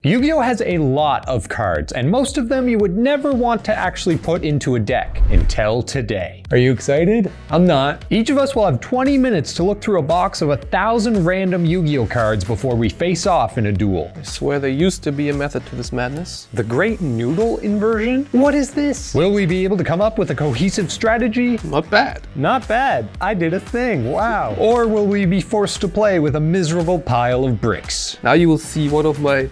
Yu-Gi-Oh! Has a lot of cards, and most of them you would never want to actually put into a deck until today. Are you excited? I'm not. Each of us will have 20 minutes to look through a box of 1,000 random Yu-Gi-Oh! Cards before we face off in a duel. I swear there used to be a method to this madness. The Great Noodle Inversion? What is this? Will we be able to come up with a cohesive strategy? Not bad. Not bad. I did a thing, wow. Or will we be forced to play with a miserable pile of bricks? Now you will see one of my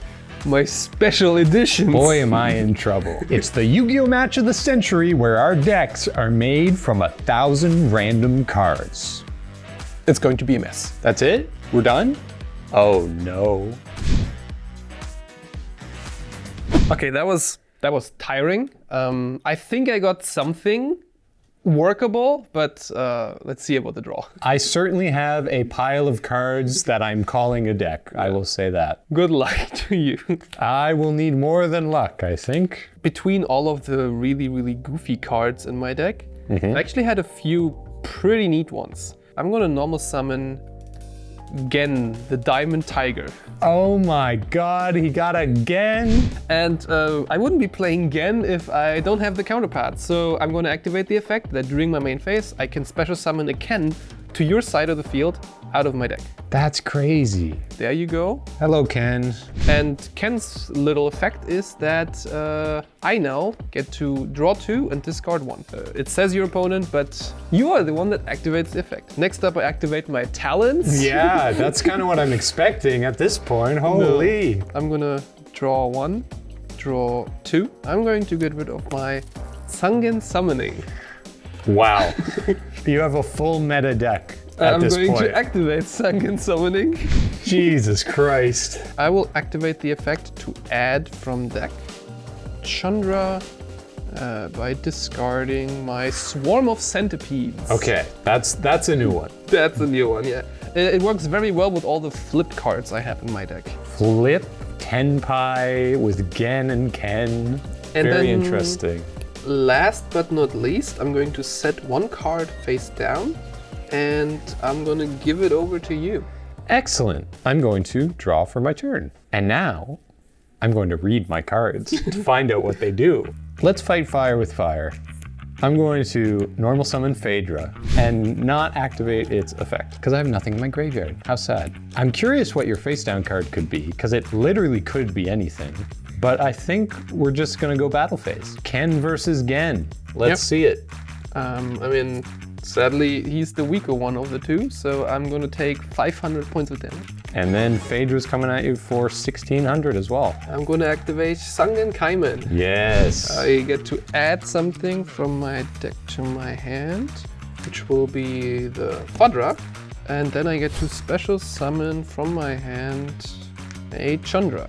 special editions. Boy, am I in trouble. It's the Yu-Gi-Oh! Match of the century where our decks are made from 1,000 random cards. It's going to be a mess. That's it? We're done? Oh no. Okay, that was tiring. I think I got something workable, but let's see about the draw. I certainly have a pile of cards that I'm calling a deck. I will say that. Good luck to you. I will need more than luck, I think. Between all of the really goofy cards in my deck, I actually had a few pretty neat ones. I'm gonna normal summon Gen, the Diamond Tiger. Oh my god, he got a Gen? And I wouldn't be playing Gen if I don't have the counterpart. So I'm going to activate the effect that during my main phase, I can special summon a Ken to your side of the field out of my deck. That's crazy. There you go. Hello, Ken. And Ken's little effect is that I now get to draw 2 and discard 1. It says your opponent, but you are the one that activates the effect. Next up, I activate my talents. Yeah, that's kind of what I'm expecting at this point. Holy. No, I'm gonna draw 1, draw 2. I'm going to get rid of my Sangen Summoning. Wow. You have a full meta deck at this point. I'm going to activate Sangen Summoning. Jesus Christ. I will activate the effect to add from deck Chandra by discarding my Swarm of Centipedes. Okay, that's a new one. That's a new one, yeah. It works very well with all the flip cards I have in my deck. Flip, Tenpai with Gen and Ken. Very interesting. Last but not least, I'm going to set one card face down and I'm going to give it over to you. Excellent. I'm going to draw for my turn. And now I'm going to read my cards to find out what they do. Let's fight fire with fire. I'm going to normal summon Phaedra and not activate its effect because I have nothing in my graveyard. How sad. I'm curious what your face down card could be because it literally could be anything. But I think we're just gonna go battle phase. Ken versus Gen. Let's see it. I mean, sadly, he's the weaker one of the two, so I'm gonna take 500 points of damage. And then Phaedra's coming at you for 1,600 as well. I'm gonna activate Sangen Kaimen. Yes. I get to add something from my deck to my hand, which will be the Fadra. And then I get to special summon from my hand a Chandra.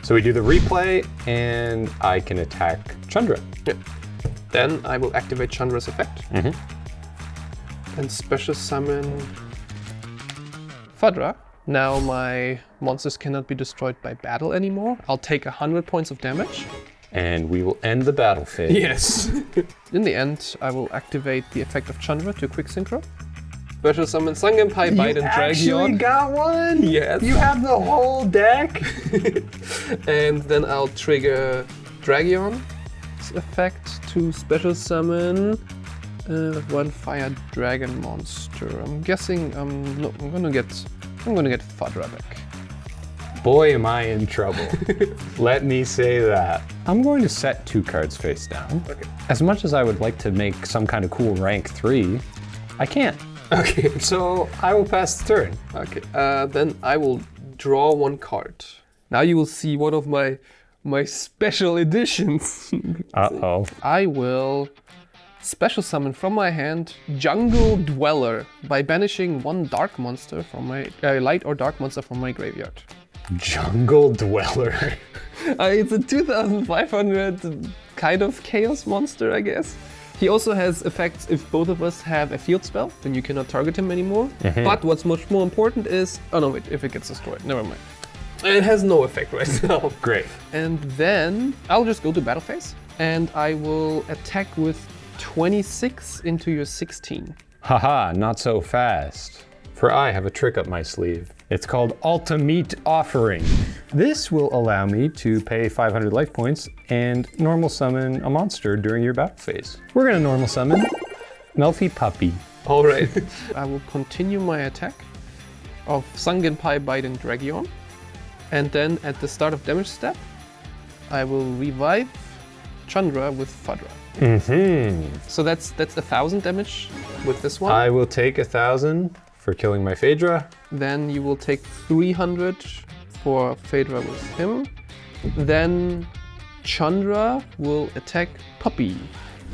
So we do the replay, and I can attack Chandra. Yeah. Then I will activate Chandra's effect. And special summon Fadra. Now my monsters cannot be destroyed by battle anymore. I'll take 100 points of damage. And we will end the battle phase. Yes. In the end, I will activate the effect of Chandra to quick synchro. Special summon Sangenpai, Bite, and Dragion. You actually got one? Yes. You have the whole deck? And then I'll trigger Dragion's effect to special summon one fire dragon monster. I'm guessing I'm gonna get Fadra back. Boy, am I in trouble. Let me say that. I'm going to set 2 cards face down. Okay. As much as I would like to make some kind of cool rank 3, I can't. Okay. So I will pass the turn. Okay. Then I will draw 1 card. Now you will see one of my special editions. Uh-oh. I will special summon from my hand Jungle Dweller by banishing 1 dark monster from my light or dark monster from my graveyard. Jungle Dweller. It's a 2,500 kind of chaos monster, I guess. He also has effects if both of us have a field spell, then you cannot target him anymore. But what's much more important is, oh no, wait, if it gets destroyed, never mind. It has no effect right now. Great. And then I'll just go to battle phase and I will attack with 26 into your 16. Haha, not so fast. for I have a trick up my sleeve. It's called Ultimate Offering. This will allow me to pay 500 life points and normal summon a monster during your battle phase. We're gonna normal summon Melfi Puppy. All right. I will continue my attack of Sunken Pie Bite and Dragion. And then at the start of damage step, I will revive Chandra with Fadra. So that's 1,000 damage with this one. I will take 1,000 for killing my Phaedra. Then you will take 300 for Phaedra with him. Then Chandra will attack Puppy.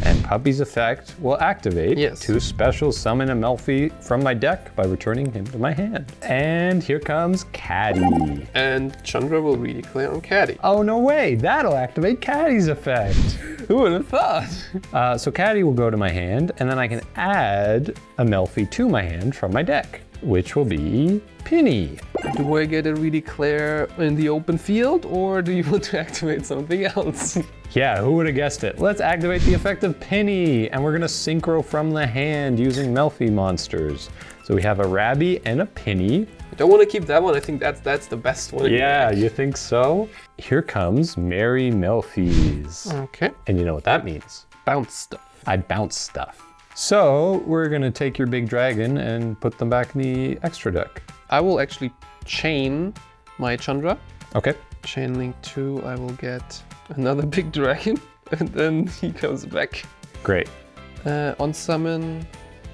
And Puppy's effect will activate Yes. to special summon a Melfi from my deck by returning him to my hand. And here comes Caddy. And Chandra will redeclare on Caddy. Oh, no way, that'll activate Caddy's effect. Who would have thought? So Caddy will go to my hand, and then I can add a Melfi to my hand from my deck, which will be Penny. Do I get a redeclare in the open field, or do you want to activate something else? Yeah, who would have guessed it? Let's activate the effect of Penny, and we're gonna synchro from the hand using Melfi monsters. So we have a Rabby and a Penny. I don't want to keep that one. I think that's the best one. Yeah, you think so? Here comes Merry Melfis. Okay. And you know what that means? Bounce stuff. I bounce stuff. So we're gonna take your big dragon and put them back in the extra deck. I will actually chain my Chandra. Okay. Chain link 2, I will get another big dragon, and then he comes back. Great. On summon,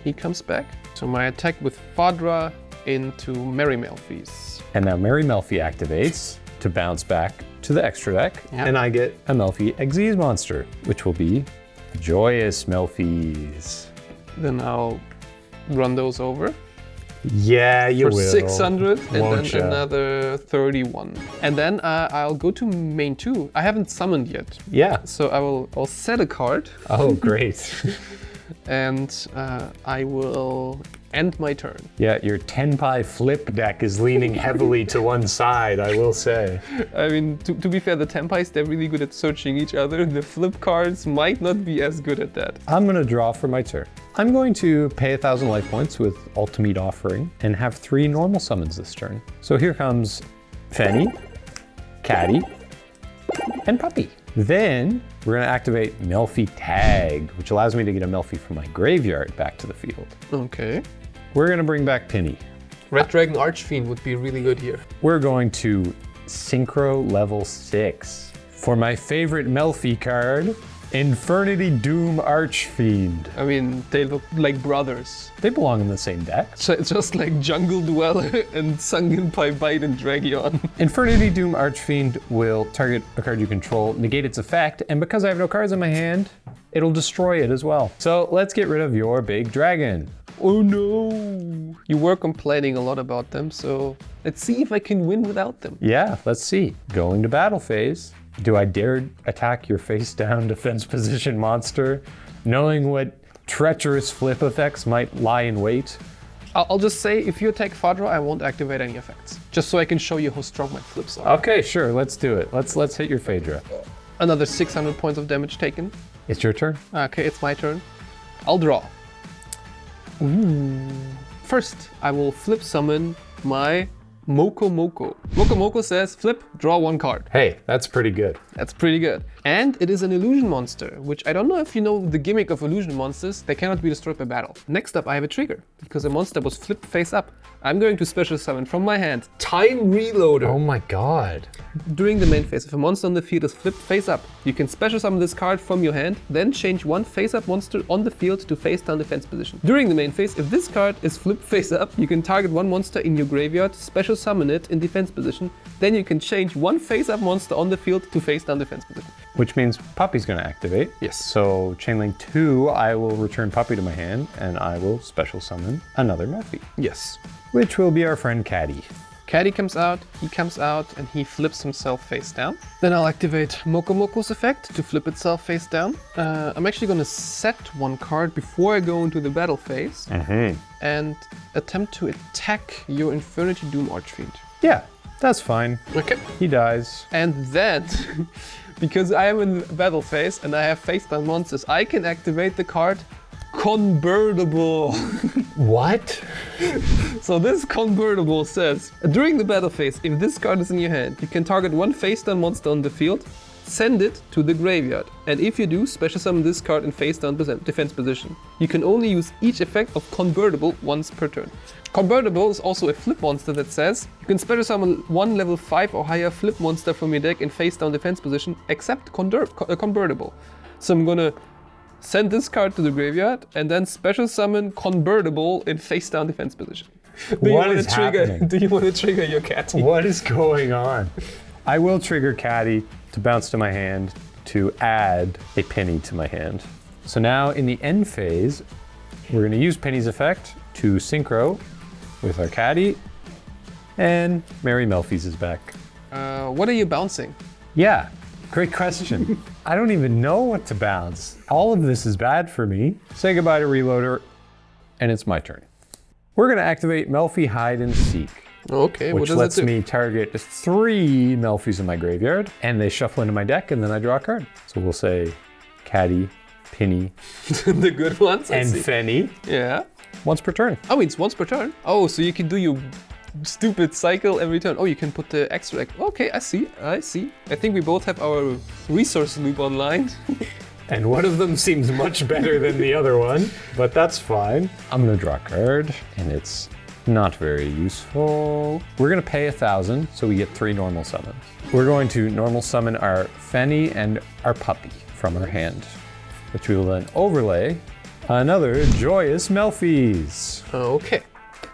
he comes back. So my attack with Fadra into Merry Melfis. And now Merry Melfi activates to bounce back to the extra deck, Yep. and I get a Melfi Xyz monster, which will be Joyous Melfis. Then I'll run those over Yeah, you for will. 600 and Won't then ya? another 31. And then I'll go to main 2. I haven't summoned yet. Yeah. So I'll set a card Oh, great. and I will end my turn. Yeah, your Tenpai flip deck is leaning heavily to one side, I will say. I mean, to be fair, the Tempais, they're really good at searching each other. The flip cards might not be as good at that. I'm gonna draw for my turn. I'm going to pay 1,000 life points with Ultimate Offering and have 3 normal summons this turn. So here comes Fenny, Caddy, and Puppy. Then we're gonna activate Melfi Tag, which allows me to get a Melfi from my graveyard back to the field. Okay. We're gonna bring back Penny. Red Dragon Archfiend would be really good here. We're going to Synchro level 6. For my favorite Melfi card, Infernity Doom Archfiend. I mean, they look like brothers. They belong in the same deck. So it's just like Jungle Dweller and Sunken Pie Bite and Dragion. Infernity Doom Archfiend will target a card you control, negate its effect, and because I have no cards in my hand, it'll destroy it as well. So let's get rid of your big dragon. Oh no! You were complaining a lot about them, so let's see if I can win without them. Yeah, let's see. Going to battle phase. Do I dare attack your face down defense position monster, knowing what treacherous flip effects might lie in wait? I'll just say, if you attack Fadra, I won't activate any effects. Just so I can show you how strong my flips are. Okay, sure, let's do it. Let's hit your Phaedra. Another 600 points of damage taken. It's your turn. Okay, it's my turn. I'll draw. Ooh. First, I will flip summon my Moko Moko. Moko Moko says, flip, draw 1 card. Hey, that's pretty good. That's pretty good. And it is an illusion monster, which I don't know if you know the gimmick of illusion monsters. They cannot be destroyed by battle. Next up, I have a trigger, because a monster was flipped face up. I'm going to special summon from my hand Time Reloader. Oh my god. During the main phase, if a monster on the field is flipped face up, you can special summon this card from your hand, then change 1 face up monster on the field to face down defense position. During the main phase, if this card is flipped face up, you can target 1 monster in your graveyard, special summon it in defense position, then you can change 1 face up monster on the field to face down defense position. Which means Puppy's gonna activate. Yes. So Chainlink 2, I will return Puppy to my hand, and I will special summon another Melfi, Yes. which will be our friend Caddy. Caddy comes out, and he flips himself face down. Then I'll activate Moko Moko's effect to flip itself face down. I'm actually gonna set 1 card before I go into the battle phase and attempt to attack your Infernity Doom Archfiend. Yeah, that's fine. Okay. He dies. And then, because I am in the battle phase and I have face down monsters, I can activate the card convertible. What? So this convertible says, during the battle phase, if this card is in your hand, you can target one face-down monster on the field, send it to the graveyard. And if you do, special summon this card in face-down defense position. You can only use each effect of convertible once per turn. Convertible is also a flip monster that says, you can special summon one level 5 or higher flip monster from your deck in face-down defense position, except convertible. So I'm gonna send this card to the graveyard and then special summon convertible in face-down defense position. Do you want to trigger your Caddy? What is going on? I will trigger Caddy to bounce to my hand to add a penny to my hand. So now in the end phase, we're going to use Penny's effect to synchro with our Caddy, and Mary Melfi's is back. What are you bouncing? Yeah, great question. I don't even know what to bounce. All of this is bad for me. Say goodbye to Reloader, and it's my turn. We're going to activate Melfi Hide and Seek. Okay, which lets me target 3 Melfis in my graveyard, and they shuffle into my deck, and then I draw a card. So we'll say Caddy, Penny, the good ones, and Fenny. Yeah. Once per turn. Oh, it's once per turn. Oh, so you can do your stupid cycle every turn. Oh, you can put the extra deck. Okay, I see. I think we both have our resource loop online. And one of them seems much better than the other one, but that's fine. I'm gonna draw a card, and it's not very useful. We're gonna pay 1,000, so we get 3 normal summons. We're going to normal summon our Fenny and our puppy from our hand, which we will then overlay another Joyous Melfi's. Okay,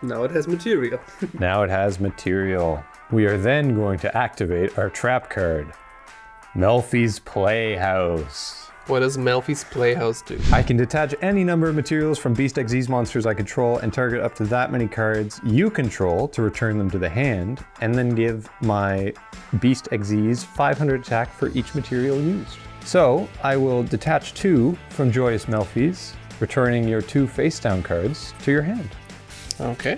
now it has material. Now it has material. We are then going to activate our trap card, Melfi's Playhouse. What does Melfi's Playhouse do? I can detach any number of materials from Beast XYZ monsters I control and target up to that many cards you control to return them to the hand, and then give my Beast XYZ 500 attack for each material used. So I will detach 2 from Joyous Melfi's, returning your 2 face-down cards to your hand. Okay.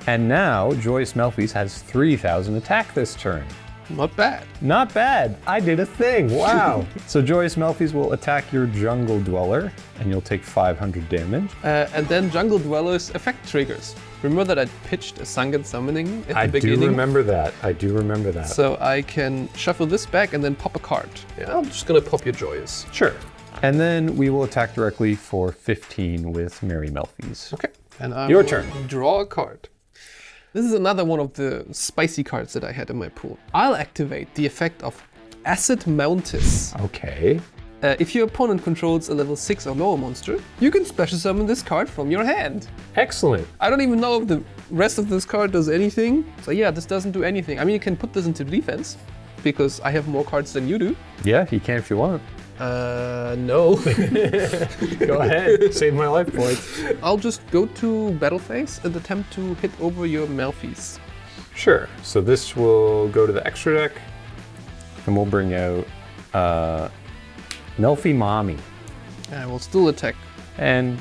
And now Joyous Melfi's has 3,000 attack this turn. Not bad. Not bad. I did a thing. Wow. So Joyous Melfi's will attack your Jungle Dweller, and you'll take 500 damage. And then Jungle Dweller's effect triggers. Remember that I pitched a Sangan Summoning at the beginning? I do remember that. I do remember that. So I can shuffle this back and then pop a card. Yeah, I'm just gonna pop your Joyous. Sure. And then we will attack directly for 15 with Mary Melfi's. Okay. And I Your turn. Draw a card. This is another one of the spicy cards that I had in my pool. I'll activate the effect of Acid Mountis. Okay. If your opponent controls a level 6 or lower monster, you can special summon this card from your hand. Excellent. I don't even know if the rest of this card does anything. So yeah, this doesn't do anything. I mean, you can put this into defense because I have more cards than you do. Yeah, you can if you want. No. Go ahead, save my life points. I'll just go to battle phase and attempt to hit over your Melfi's. Sure, so this will go to the extra deck, and we'll bring out Melfi Mommy. I will still attack. And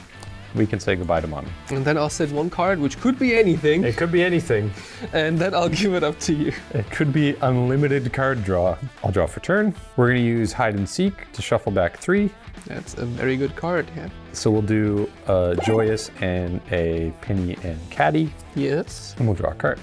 we can say goodbye to Mommy. And then I'll set one card, which could be anything. It could be anything. And then I'll give it up to you. It could be unlimited card draw. I'll draw for turn. We're gonna use Hide and Seek to shuffle back 3. That's a very good card, yeah. So we'll do a Joyous and a Penny and Caddy. Yes. And we'll draw a card.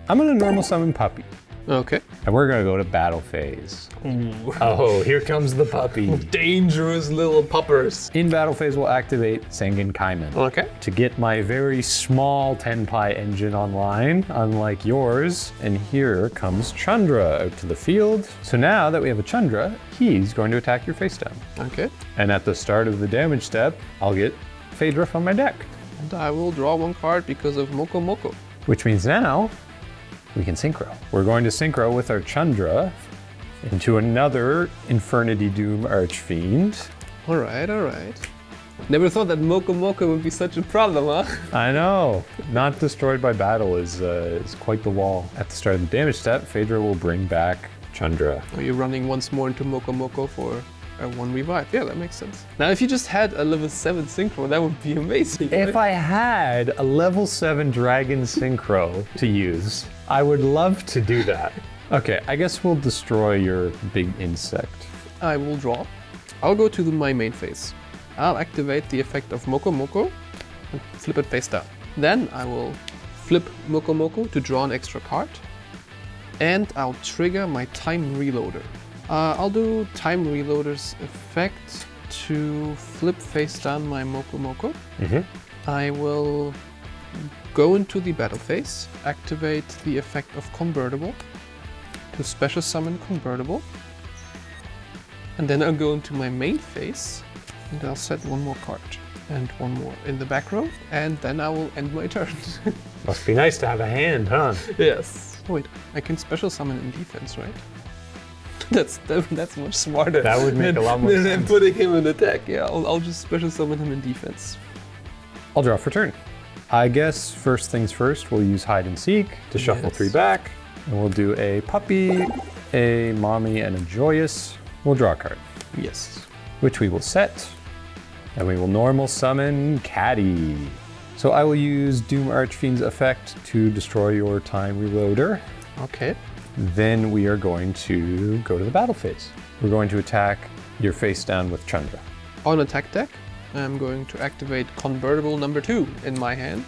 I'm gonna normal summon Puppy. Okay. And we're gonna go to battle phase. Ooh. Oh, here comes the puppy. Dangerous little puppers. In battle phase, we'll activate Sangan Kaiman. Okay. To get my very small 10-pie engine online, unlike yours. And here comes Chandra out to the field. So now that we have a Chandra, he's going to attack your face down. Okay. And at the start of the damage step, I'll get Phaedra from my deck. And I will draw one card because of Moko Moko. Which means now we can synchro. We're going to synchro with our Chandra into another Infernity Doom Archfiend. All right. Never thought that Moko Moko would be such a problem, huh? I know. Not destroyed by battle is quite the wall. At the start of the damage step, Phaedra will bring back Chandra. Are you running once more into Moko Moko for a 1 revive? Yeah, that makes sense. Now, if you just had a level 7 synchro, that would be amazing. If I had a level 7 Dragon Synchro to use, I would love to do that. Okay, I guess we'll destroy your big insect. I will draw. I'll go to my main phase. I'll activate the effect of Moko Moko and flip it face down. Then I will flip Moko Moko to draw an extra card. And I'll trigger my Time Reloader. I'll do Time Reloader's effect to flip face down my Moko Moko. I will go into the battle phase, activate the effect of Convertible to special summon Convertible. And then I'll go into my main phase and I'll set one more card and one more in the back row, and then I will end my turn. Must be nice to have a hand, huh? Yes. Oh, wait, I can special summon in defense, right? That's much smarter. That would make a lot more sense. Than putting him in attack. Yeah, I'll just special summon him in defense. I'll draw for turn. I guess first things first, we'll use Hide and Seek to shuffle 3 back. And we'll do a Puppy, a Mommy, and a Joyous. We'll draw a card. Yes. Which we will set. And we will normal summon Caddy. So I will use Doom Archfiend's effect to destroy your Time Reloader. Okay. Then we are going to go to the battle phase. We're going to attack your face down with Chandra. On attack deck, I'm going to activate Convertible number 2 in my hand.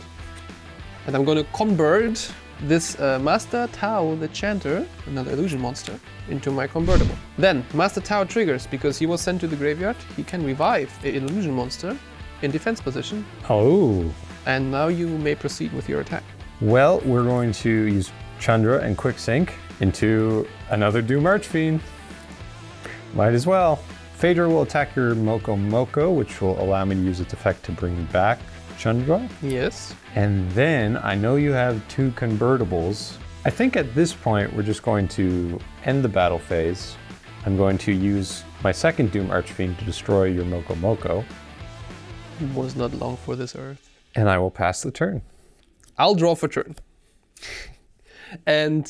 And I'm going to convert this Master Tao the Chanter, another illusion monster, into my convertible. Then Master Tao triggers because he was sent to the graveyard. He can revive an illusion monster in defense position. Oh. And now you may proceed with your attack. Well, we're going to use Chandra and Quick Sync into another Doom Archfiend. Might as well. Phaedra will attack your Moko Moko, which will allow me to use its effect to bring back Chandra. Yes. And then I know you have 2 convertibles. I think at this point we're just going to end the battle phase. I'm going to use my second Doom Archfiend to destroy your Moko Moko. It was not long for this earth. And I will pass the turn. I'll draw for turn. And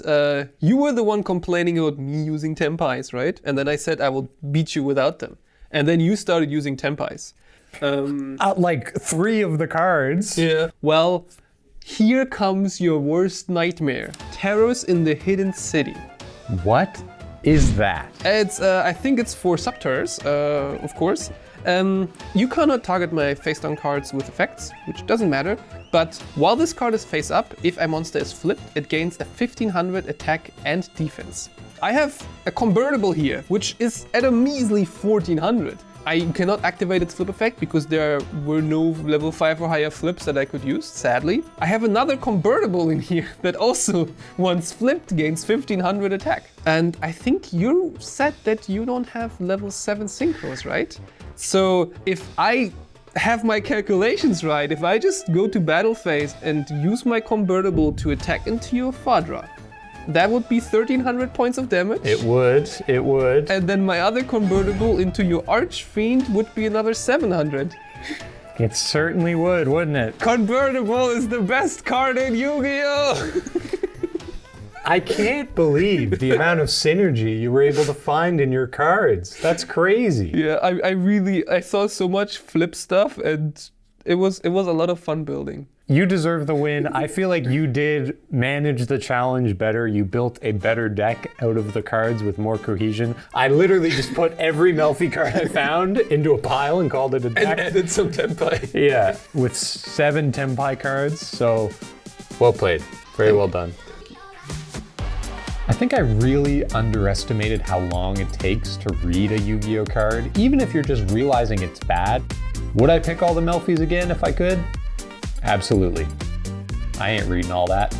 you were the one complaining about me using Tempais, right? And then I said I will beat you without them. And then you started using Tempais. Like 3 of the cards. Yeah. Well, here comes your worst nightmare. Terrors in the Hidden City. What is that? It's I think it's for Subterrors, of course. You cannot target my face-down cards with effects, which doesn't matter. But while this card is face up, if a monster is flipped, it gains a 1500 attack and defense. I have a convertible here, which is at a measly 1400. I cannot activate its flip effect because there were no level 5 or higher flips that I could use, sadly. I have another convertible in here that also, once flipped, gains 1500 attack. And I think you said that you don't have level 7 synchros, right? So if I have my calculations right, if I just go to battle phase and use my convertible to attack into your Phaedra, that would be 1300 points of damage. It would. And then my other convertible into your Archfiend would be another 700. It certainly would, wouldn't it? Convertible is the best card in Yu-Gi-Oh! I can't believe the amount of synergy you were able to find in your cards. That's crazy. Yeah, I saw so much flip stuff, and it was a lot of fun building. You deserve the win. I feel like you did manage the challenge better. You built a better deck out of the cards with more cohesion. I literally just put every Melfi card I found into a pile and called it a deck. And added some Tempai. Yeah, with 7 Tempai cards. So, well played. Very well done. I think I really underestimated how long it takes to read a Yu-Gi-Oh card, even if you're just realizing it's bad. Would I pick all the Melfis again if I could? Absolutely. I ain't reading all that.